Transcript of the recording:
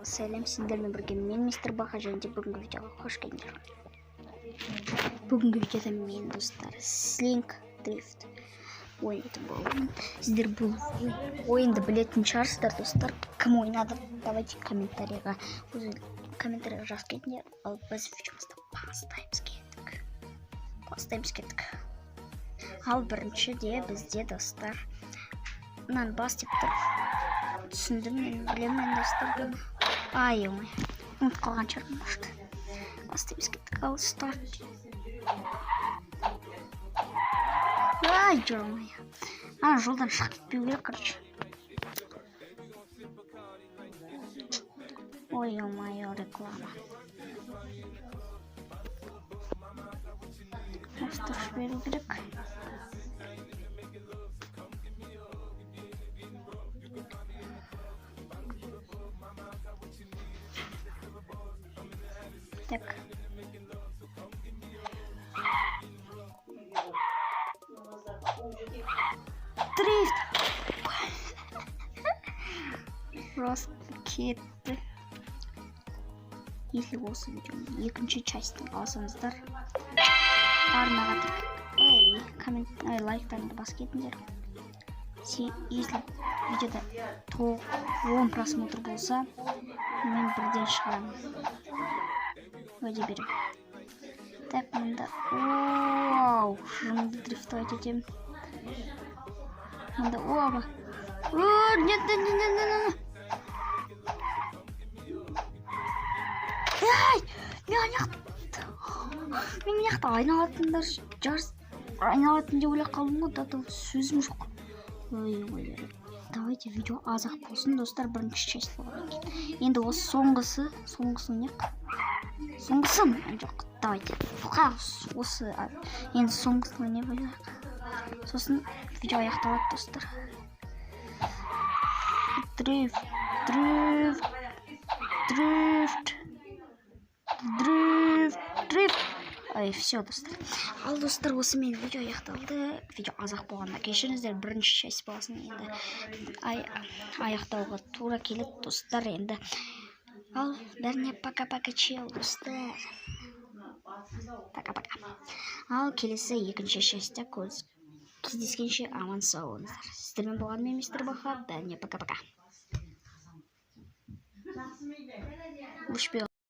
Сәлем, сіздермен бірге мен мистер Баха және бүгінгі видеоға қош келдіңдер. Бүгінгі видеода мен достар Slink Drift ойнайтын боламын. Сіздер бұл ойынды білетін шығарсыздар достар. Кім ойнады? Давайте комментарийға жазып кетіңдер. Ал біз видеомызды бастаймыз кеттік. Ал біріншіде бізде достар мынаны бас деп тұр. Түсіндім, мен білемін достар. Ай, ой, ұмытып қалған шығармын, может. Бастаймыз кеттік. Ал старт. Ай, ой. Жолдан шығып кетпеу керек, короче. Ой, реклама. Просто жіберу керек. Так. Дрифт. Просто кетті. Если осы видеоның екінші частын алсаңыздар, арнаға лайктарыңды басып кетіңдер. Если видеода 10 просмотр болса, мен бірден шығарамын. Уәде берем. Так, мында шынымды дрифтовать етем. Мында нет. Мен мияқта айналатындар айналатын деп ойлап қалдым ғой, да сөзім жоқ. Ой. Давайте видео азақ болсын достар, бірінші часть болған екен. Енді осы соңғысы не? Соңғысын жоқ. Давайте. Осы енді соңғысына не болайық. Сосын видео аяқталады достар. Дрифт. Ай, все достар. Ал достар, осымен видео аяқталды. Видео азақ болғанда кешіріңіздер, бірінші часть болсын. Енді аяқтауға тура келеді достар. Енді ал бәріне пока-пока чел достар. Пока-пока. Ал келесі екінші частьта кездескенше аман сау болыңыздар. Сіздермен болған мен мистер Баха. Бәріне пока-пока.